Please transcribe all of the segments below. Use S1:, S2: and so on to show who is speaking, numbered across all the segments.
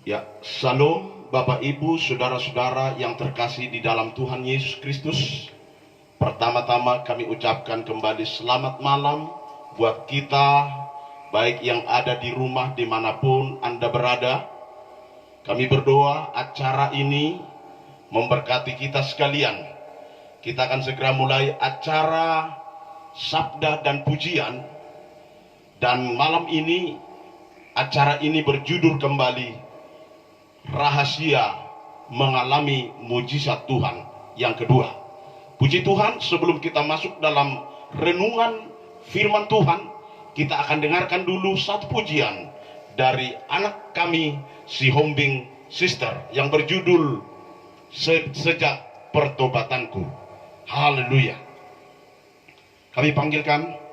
S1: Ya, Salam Bapak Ibu, saudara-saudara yang terkasih di dalam Tuhan Yesus Kristus. Pertama-tama kami ucapkan kembali selamat malam buat kita, baik yang ada di rumah dimanapun Anda berada. Kami berdoa acara ini memberkati kita sekalian. Kita akan segera mulai acara Sabda dan Pujian. Dan malam ini, acara ini berjudul kembali Rahasia Mengalami Mujizat Tuhan yang kedua. Puji Tuhan, sebelum kita masuk dalam renungan firman Tuhan, kita akan dengarkan dulu satu pujian dari anak kami, si Hombing Sister, yang berjudul Sejak Pertobatanku. Haleluya. Kami panggilkan.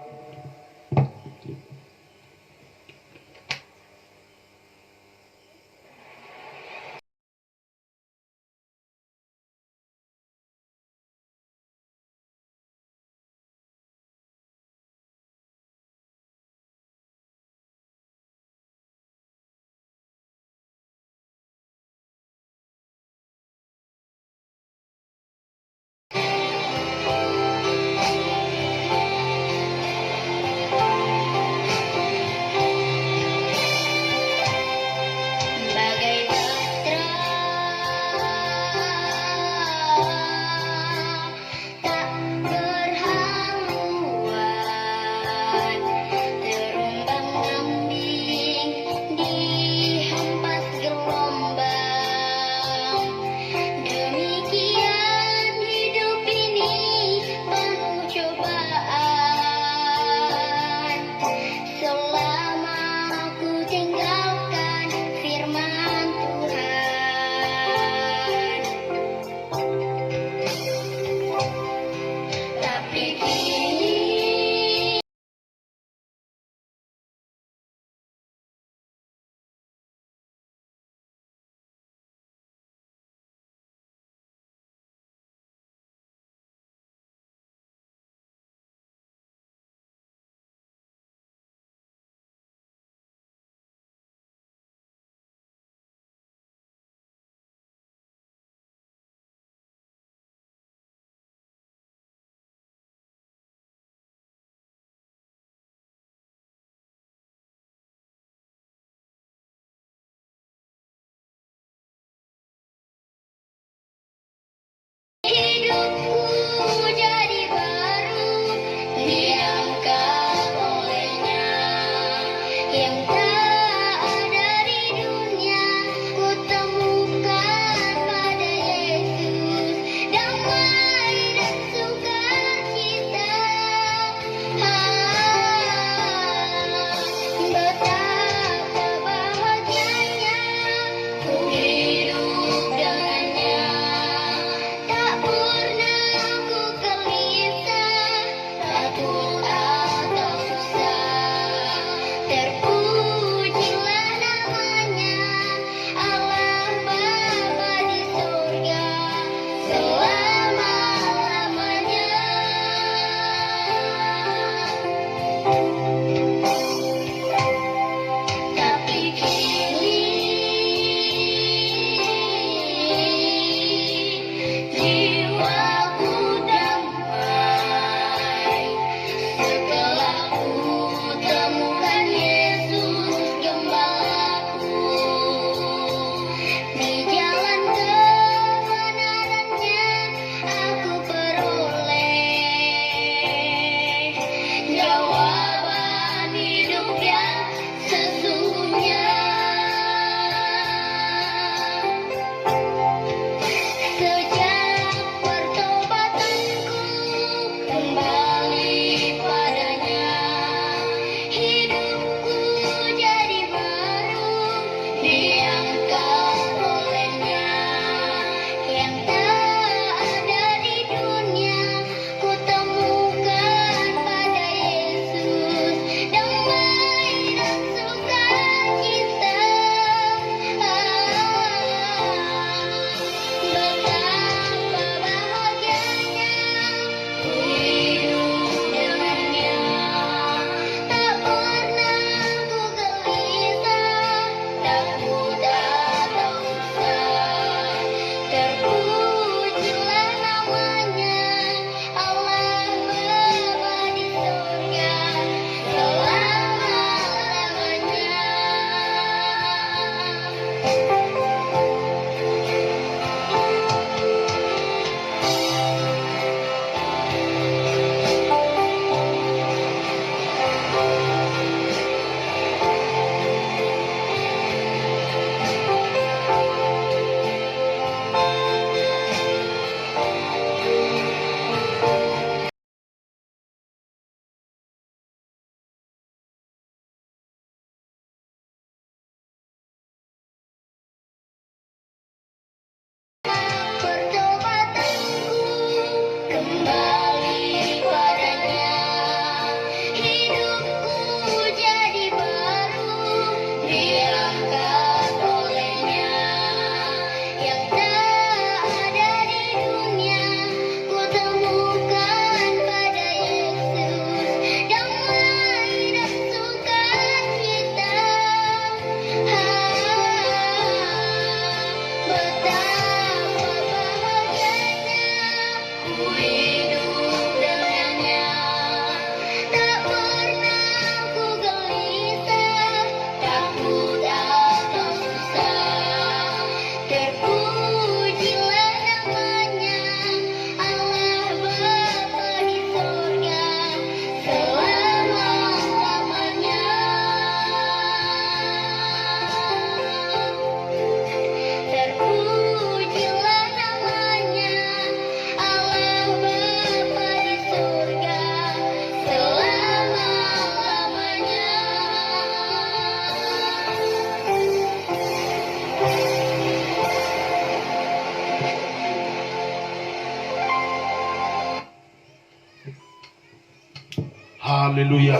S1: Haleluya.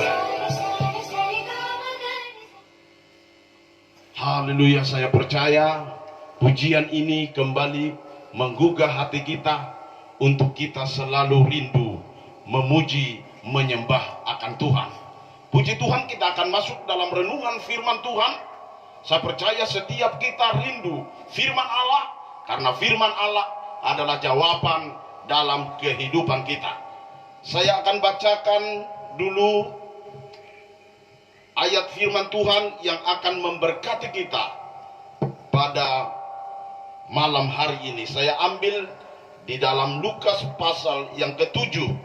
S1: Haleluya, saya percaya pujian ini kembali menggugah hati kita untuk kita selalu rindu memuji, menyembah akan Tuhan. Puji Tuhan, kita akan masuk dalam renungan firman Tuhan. Saya percaya setiap kita rindu firman Allah, karena firman Allah adalah jawaban dalam kehidupan kita. Saya akan bacakan dulu ayat firman Tuhan yang akan memberkati kita pada malam hari ini. Saya ambil di dalam Lukas pasal yang ke-7.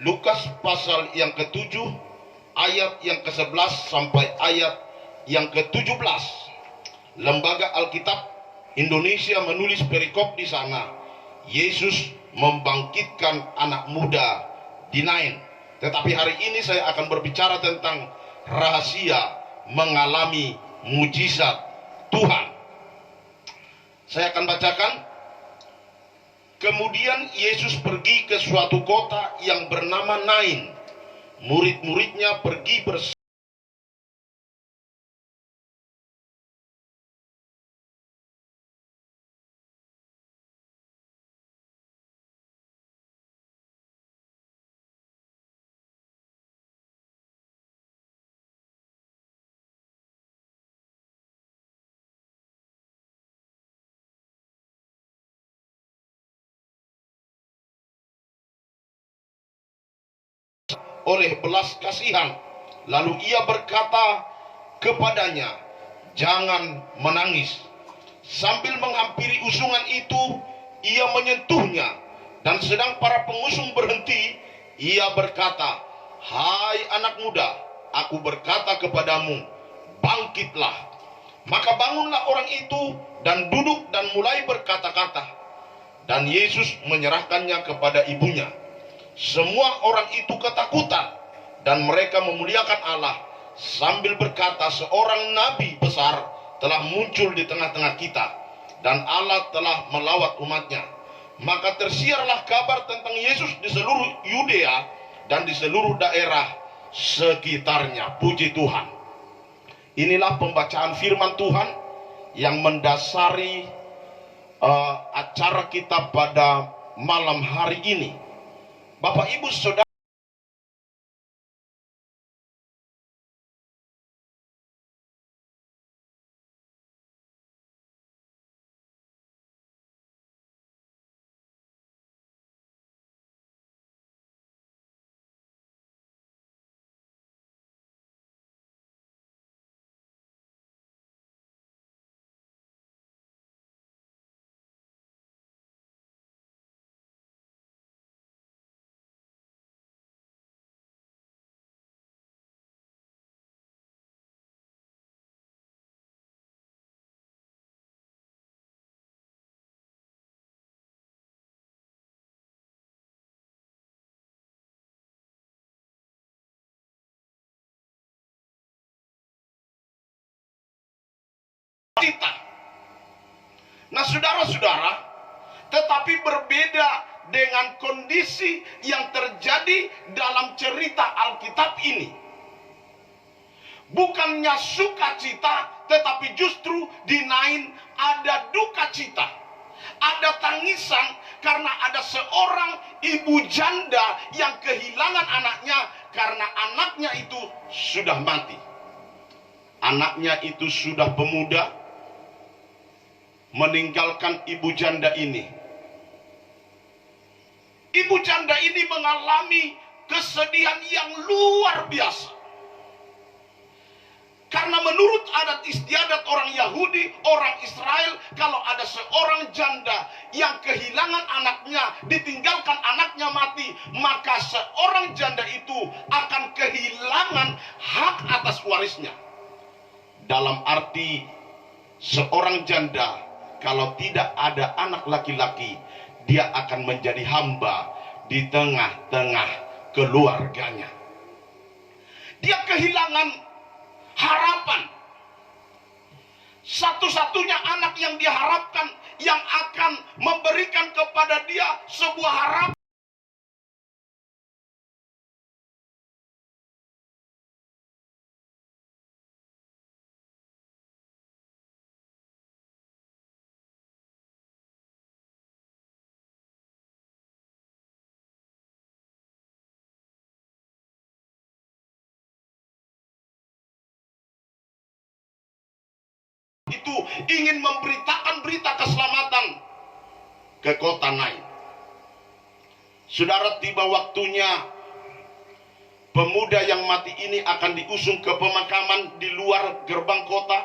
S1: Lukas pasal yang ke-7 ayat yang ke-11 sampai ayat yang ke-17. Lembaga Alkitab Indonesia menulis perikop di sana. Yesus membangkitkan anak muda di Nain. Tetapi hari ini saya akan berbicara tentang rahasia mengalami mujizat Tuhan. Saya akan bacakan. Kemudian Yesus pergi ke suatu kota yang bernama Nain. Murid-muridnya pergi bersama oleh belas kasihan. Lalu ia berkata kepadanya, "Jangan menangis." Sambil menghampiri usungan itu, ia menyentuhnya, dan sedang para pengusung berhenti, ia berkata, "Hai anak muda, aku berkata kepadamu, bangkitlah." Maka bangunlah orang itu dan duduk dan mulai berkata-kata. Dan Yesus menyerahkannya kepada ibunya. Semua orang itu ketakutan dan mereka memuliakan Allah sambil berkata, "Seorang nabi besar telah muncul di tengah-tengah kita dan Allah telah melawat umatnya." Maka tersiarlah kabar tentang Yesus di seluruh Yudea dan di seluruh daerah sekitarnya. Puji Tuhan. Inilah pembacaan firman Tuhan yang mendasari acara kita pada malam hari ini. Bapak Ibu Saudara, kita. Nah, saudara-saudara, tetapi berbeda dengan kondisi yang terjadi dalam cerita Alkitab ini. Bukannya sukacita, tetapi justru di Nain ada duka cita. Ada tangisan karena ada seorang ibu janda yang kehilangan anaknya karena anaknya itu sudah mati. Anaknya itu sudah pemuda, meninggalkan ibu janda ini. Ibu janda ini mengalami kesedihan yang luar biasa. Karena menurut adat istiadat orang Yahudi, orang Israel, kalau ada seorang janda yang kehilangan anaknya, ditinggalkan anaknya mati, maka seorang janda itu akan kehilangan hak atas warisnya. Dalam arti seorang janda kalau tidak ada anak laki-laki, dia akan menjadi hamba di tengah-tengah keluarganya. Dia kehilangan harapan. Satu-satunya anak yang diharapkan, yang akan memberikan kepada dia sebuah harapan. Itu ingin memberitakan berita keselamatan ke kota Nain. Saudara, tiba waktunya pemuda yang mati ini akan diusung ke pemakaman di luar gerbang kota.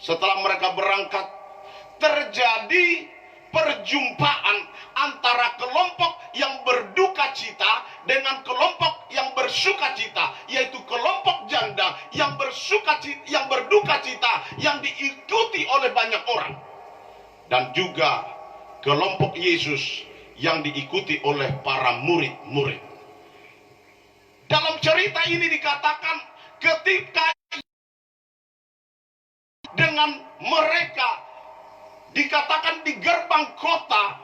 S1: Setelah mereka berangkat, terjadi perjumpaan antara kelompok yang berduka cita dengan kelompok yang bersuka cita, yaitu kelompok janda yang berduka cita yang diikuti oleh banyak orang, dan juga kelompok Yesus yang diikuti oleh para murid-murid. Dalam cerita ini dikatakan ketika dengan mereka dikatakan di gerbang kota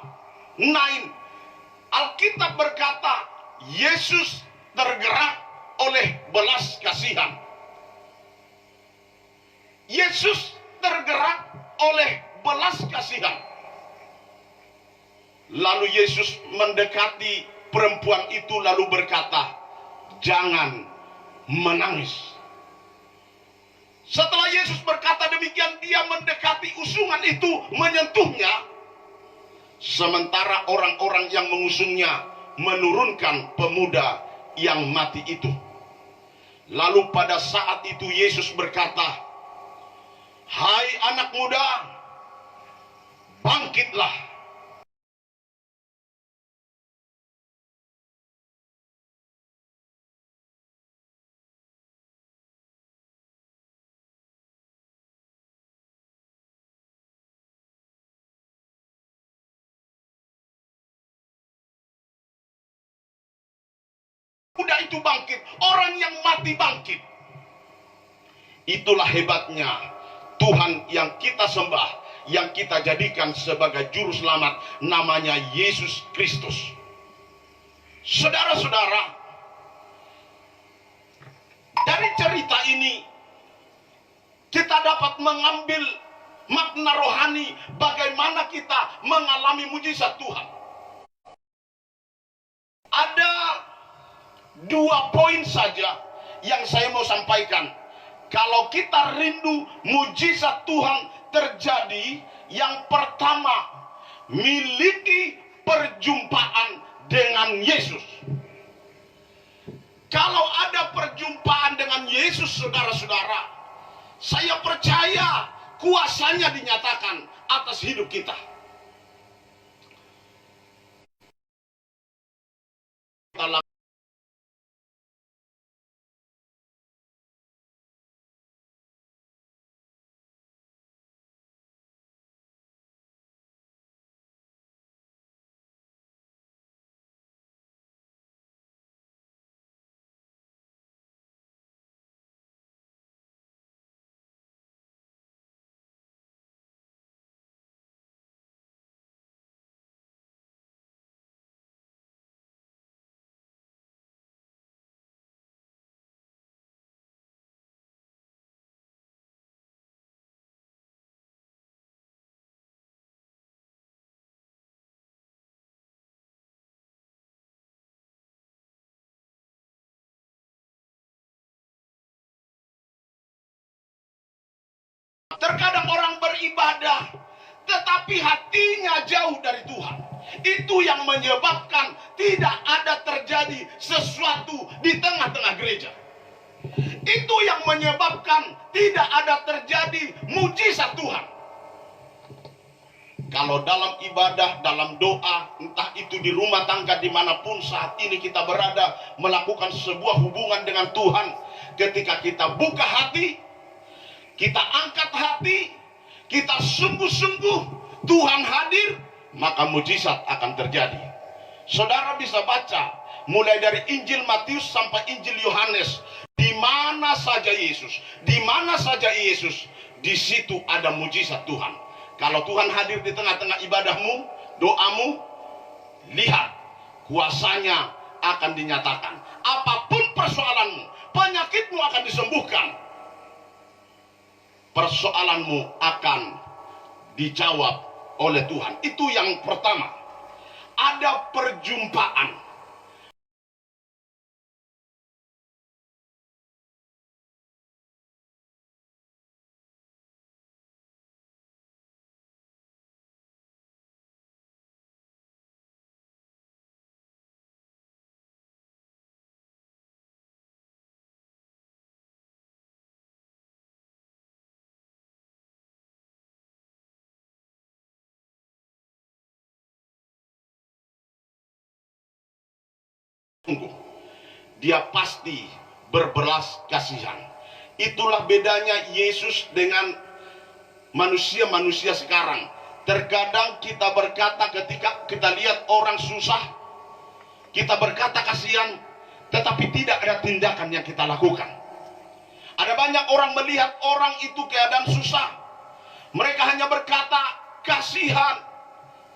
S1: Nain, Alkitab berkata Yesus tergerak oleh belas kasihan. Yesus tergerak oleh belas kasihan. Lalu Yesus mendekati perempuan itu lalu berkata, "Jangan menangis." Setelah Yesus berkata demikian, dia mendekati usungan itu, menyentuhnya. Sementara orang-orang yang mengusungnya menurunkan pemuda yang mati itu. Lalu pada saat itu Yesus berkata, "Hai anak muda, bangkitlah." Muda itu bangkit, orang yang mati bangkit. Itulah hebatnya Tuhan yang kita sembah, yang kita jadikan sebagai juru selamat, namanya Yesus Kristus. Saudara-saudara, dari cerita ini kita dapat mengambil makna rohani bagaimana kita mengalami mujizat Tuhan. Ada dua poin saja yang saya mau sampaikan. Kalau kita rindu mujizat Tuhan terjadi, yang pertama, miliki perjumpaan dengan Yesus. Kalau ada perjumpaan dengan Yesus, saudara-saudara, saya percaya kuasanya dinyatakan atas hidup kita. Terkadang orang beribadah, tetapi hatinya jauh dari Tuhan. Itu yang menyebabkan tidak ada terjadi sesuatu di tengah-tengah gereja. Itu yang menyebabkan tidak ada terjadi mujizat Tuhan. Kalau dalam ibadah, dalam doa, entah itu di rumah tangga dimanapun saat ini kita berada, melakukan sebuah hubungan dengan Tuhan, ketika kita buka hati, kita angkat hati, kita sungguh-sungguh, Tuhan hadir, maka mujizat akan terjadi. Saudara bisa baca mulai dari Injil Matius sampai Injil Yohanes, di mana saja Yesus, di mana saja Yesus di situ ada mujizat Tuhan. Kalau Tuhan hadir di tengah-tengah ibadahmu, doamu, lihat kuasanya akan dinyatakan. Apapun persoalanmu, penyakitmu akan disembuhkan, persoalanmu akan dijawab oleh Tuhan. Itu yang pertama. Ada perjumpaan. Dia pasti berbelas kasihan. Itulah bedanya Yesus dengan manusia-manusia sekarang. Terkadang kita berkata ketika kita lihat orang susah, kita berkata kasihan, tetapi tidak ada tindakan yang kita lakukan. Ada banyak orang melihat orang itu keadaan susah, mereka hanya berkata kasihan,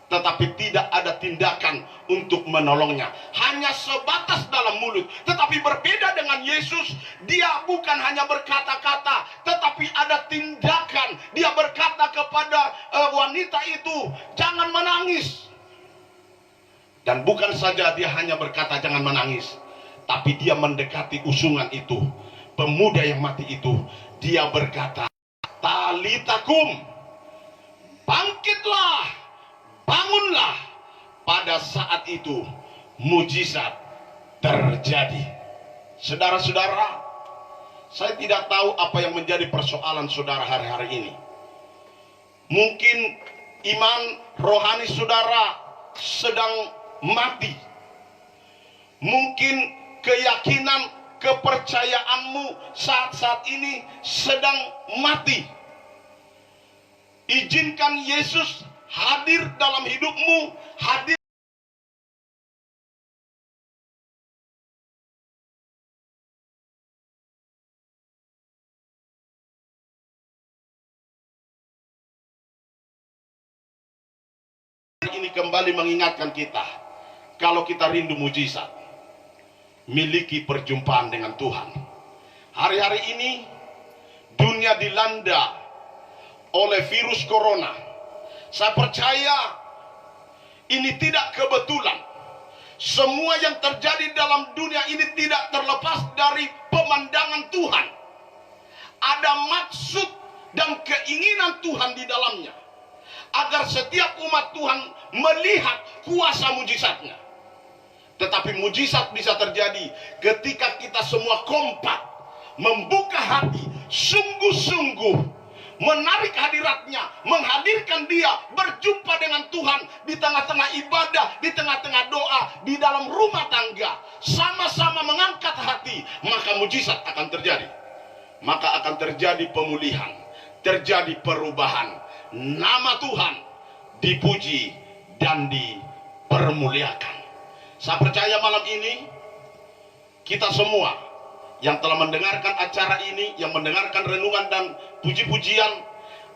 S1: tetapi tidak ada tindakan untuk menolongnya. Hanya sebatas dalam mulut. Tetapi berbeda dengan Yesus, dia bukan hanya berkata-kata, tetapi ada tindakan. Dia berkata kepada wanita itu, jangan menangis. Dan bukan saja dia hanya berkata jangan menangis, tapi dia mendekati usungan itu, pemuda yang mati itu. Dia berkata, talitakum, bangkitlah, bangunlah. Pada saat itu mujizat terjadi. Saudara-saudara, saya tidak tahu apa yang menjadi persoalan saudara hari-hari ini. Mungkin iman rohani saudara sedang mati. Mungkin keyakinan, kepercayaanmu saat-saat ini sedang mati. Izinkan Yesus hadir dalam hidupmu, hadir ini kembali mengingatkan kita, kalau kita rindu mujizat, miliki perjumpaan dengan Tuhan. Hari-hari ini dunia dilanda oleh virus corona. Saya percaya ini tidak kebetulan. Semua yang terjadi dalam dunia ini tidak terlepas dari pemandangan Tuhan. Ada maksud dan keinginan Tuhan di dalamnya, agar setiap umat Tuhan melihat kuasa mujizatnya. Tetapi mujizat bisa terjadi ketika kita semua kompak, membuka hati, sungguh-sungguh menarik hadiratnya, menghadirkan dia, berjumpa dengan Tuhan di tengah-tengah ibadah, di tengah-tengah doa, di dalam rumah tangga, sama-sama mengangkat hati, maka mujizat akan terjadi. Maka akan terjadi pemulihan, terjadi perubahan. Nama Tuhan dipuji dan dipermuliakan. Saya percaya malam ini kita semua yang telah mendengarkan acara ini, yang mendengarkan renungan dan puji-pujian,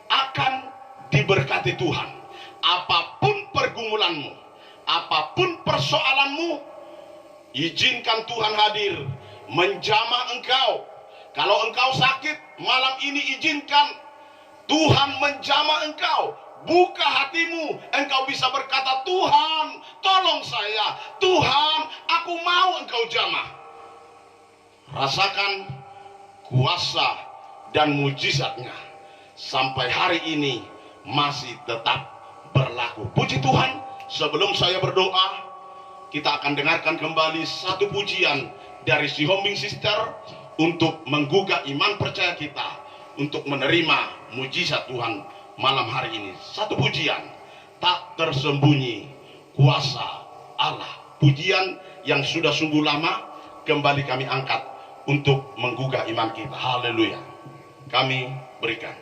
S1: akan diberkati Tuhan. Apapun pergumulanmu, apapun persoalanmu, izinkan Tuhan hadir menjamah engkau. Kalau engkau sakit, malam ini izinkan Tuhan menjamah engkau. Buka hatimu, engkau bisa berkata, Tuhan tolong saya, Tuhan aku mau engkau jamah. Rasakan kuasa dan mujizatnya sampai hari ini masih tetap berlaku. Puji Tuhan. Sebelum saya berdoa, kita akan dengarkan kembali satu pujian dari si Hombing Sister untuk menggugah iman percaya kita untuk menerima mujizat Tuhan malam hari ini. Satu pujian, tak tersembunyi kuasa Allah. Pujian yang sudah sungguh lama kembali kami angkat untuk menggugah iman kita. Haleluya. Kami berikan.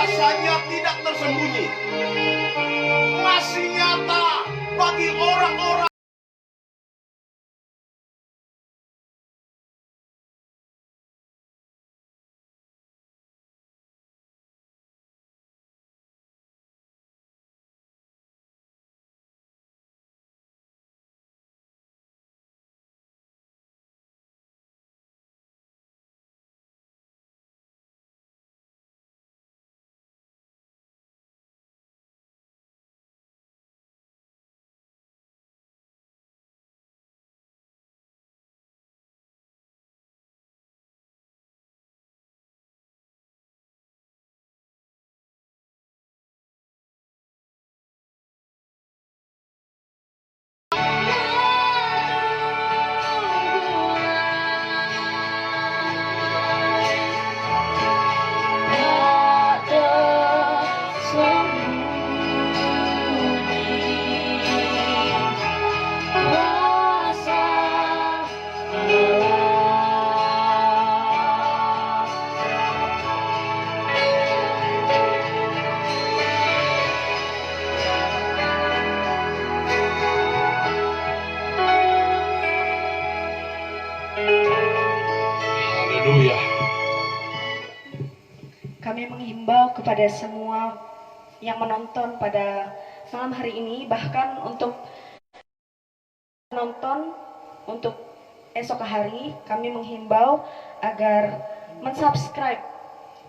S1: kuasanya tidak tersembunyi, masih nyata bagi orang-orang. Haleluya.
S2: Kami menghimbau kepada semua yang menonton pada malam hari ini, bahkan untuk menonton untuk esok hari, kami menghimbau agar mensubscribe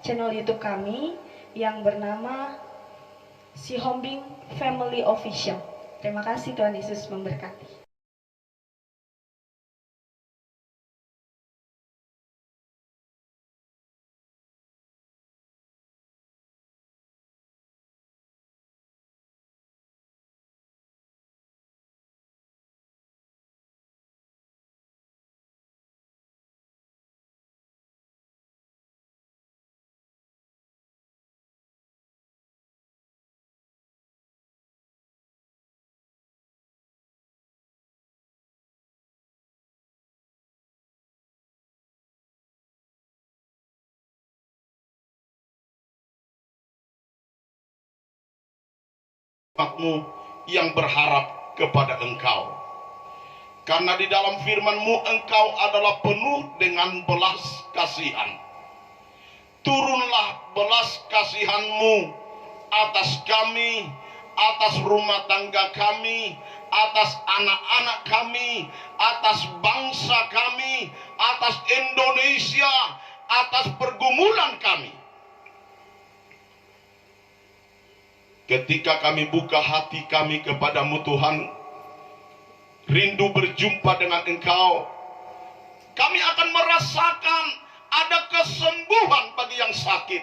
S2: channel YouTube kami yang bernama Sihombing Family Official. Terima kasih, Tuhan Yesus memberkati.
S1: Umatmu yang berharap kepada Engkau, karena di dalam firman-Mu Engkau adalah penuh dengan belas kasihan. Turunlah belas kasihan-Mu atas kami, atas rumah tangga kami, atas anak-anak kami, atas bangsa kami, atas Indonesia, atas pergumulan kami. Ketika kami buka hati kami kepadamu Tuhan, rindu berjumpa dengan Engkau, kami akan merasakan ada kesembuhan bagi yang sakit,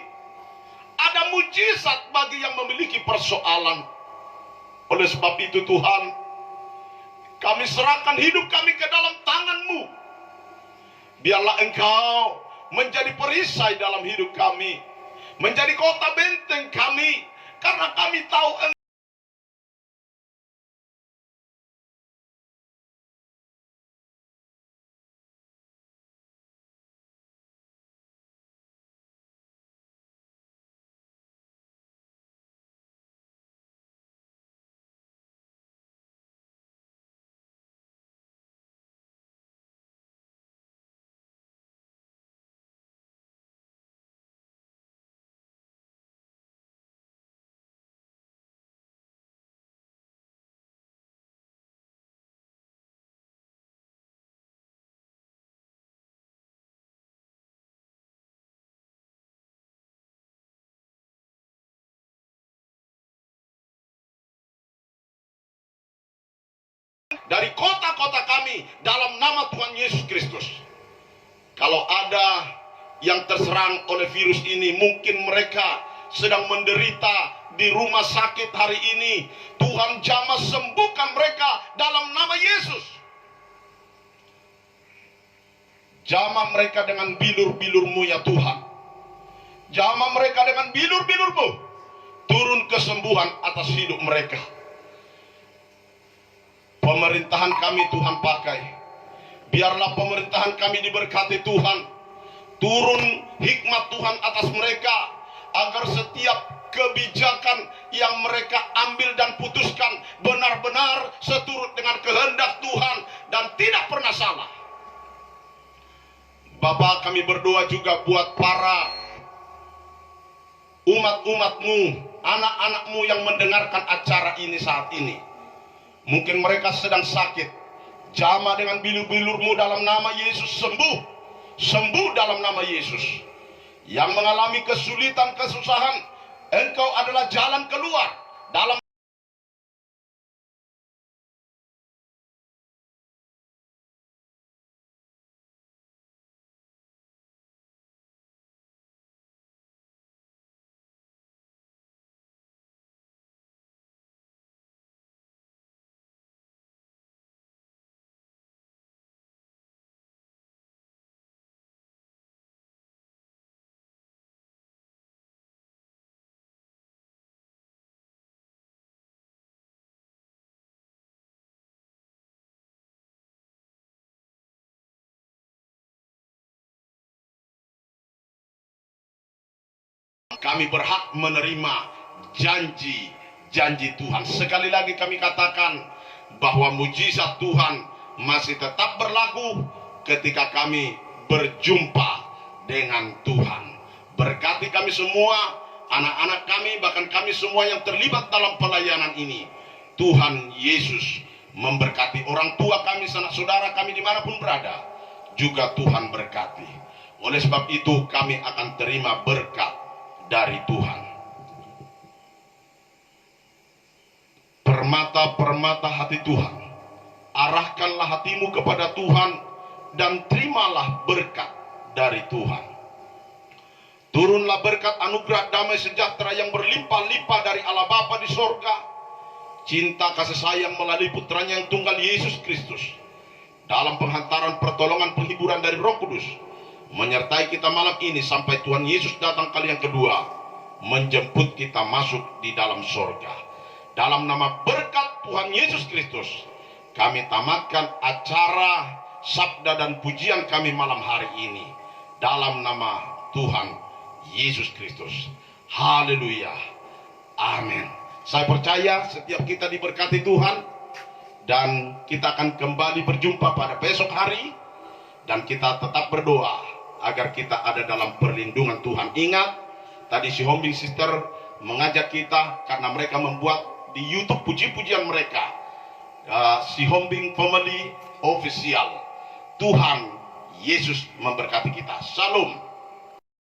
S1: ada mujizat bagi yang memiliki persoalan. Oleh sebab itu Tuhan, kami serahkan hidup kami ke dalam tangan-Mu. Biarlah Engkau menjadi perisai dalam hidup kami, menjadi kota benteng kami, karena kami tahu dari kota-kota kami dalam nama Tuhan Yesus Kristus. Kalau ada yang terserang oleh virus ini, mungkin mereka sedang menderita di rumah sakit hari ini, Tuhan jamah sembuhkan mereka dalam nama Yesus. Jamah mereka dengan bilur-bilur-Mu ya Tuhan. Jamah mereka dengan bilur-bilur-Mu. Turun kesembuhan atas hidup mereka. Pemerintahan kami Tuhan pakai. Biarlah pemerintahan kami diberkati Tuhan. Turun hikmat Tuhan atas mereka. agar setiap kebijakan yang mereka ambil dan putuskan benar-benar seturut dengan kehendak Tuhan dan tidak pernah salah. Bapa, kami berdoa juga buat para umat-umat-Mu, anak-anak-Mu yang mendengarkan acara ini saat ini. Mungkin mereka sedang sakit, jamah dengan bilur-bilur-Mu dalam nama Yesus, sembuh dalam nama Yesus. Yang mengalami kesulitan, kesusahan, Engkau adalah jalan keluar dalam kami berhak menerima janji Tuhan. Sekali lagi kami katakan bahwa mujizat Tuhan masih tetap berlaku ketika kami berjumpa dengan Tuhan. Berkati kami semua, anak-anak kami, bahkan kami semua yang terlibat dalam pelayanan ini. Tuhan Yesus memberkati orang tua kami, sanak saudara kami dimanapun berada. Juga Tuhan berkati. Oleh sebab itu kami akan terima berkat dari Tuhan. Permata-permata hati Tuhan, arahkanlah hatimu kepada Tuhan dan terimalah berkat dari Tuhan. Turunlah berkat anugerah damai sejahtera yang berlimpah-limpah dari Allah Bapa di sorga, cinta kasih sayang melalui putranya yang tunggal Yesus Kristus, dalam penghantaran pertolongan penghiburan dari Roh Kudus, menyertai kita malam ini sampai Tuhan Yesus datang kali yang kedua, menjemput kita masuk di dalam sorga. Dalam nama berkat Tuhan Yesus Kristus, kami tamatkan acara sabda dan pujian kami malam hari ini. Dalam nama Tuhan Yesus Kristus. Haleluya. Amin. Saya percaya setiap kita diberkati Tuhan, dan kita akan kembali berjumpa pada besok hari, dan kita tetap berdoa agar kita ada dalam perlindungan Tuhan. Ingat, tadi si Hombing Sister mengajak kita karena mereka membuat di YouTube puji-pujian mereka. Si Hombing Family Official. Tuhan Yesus memberkati kita. Shalom.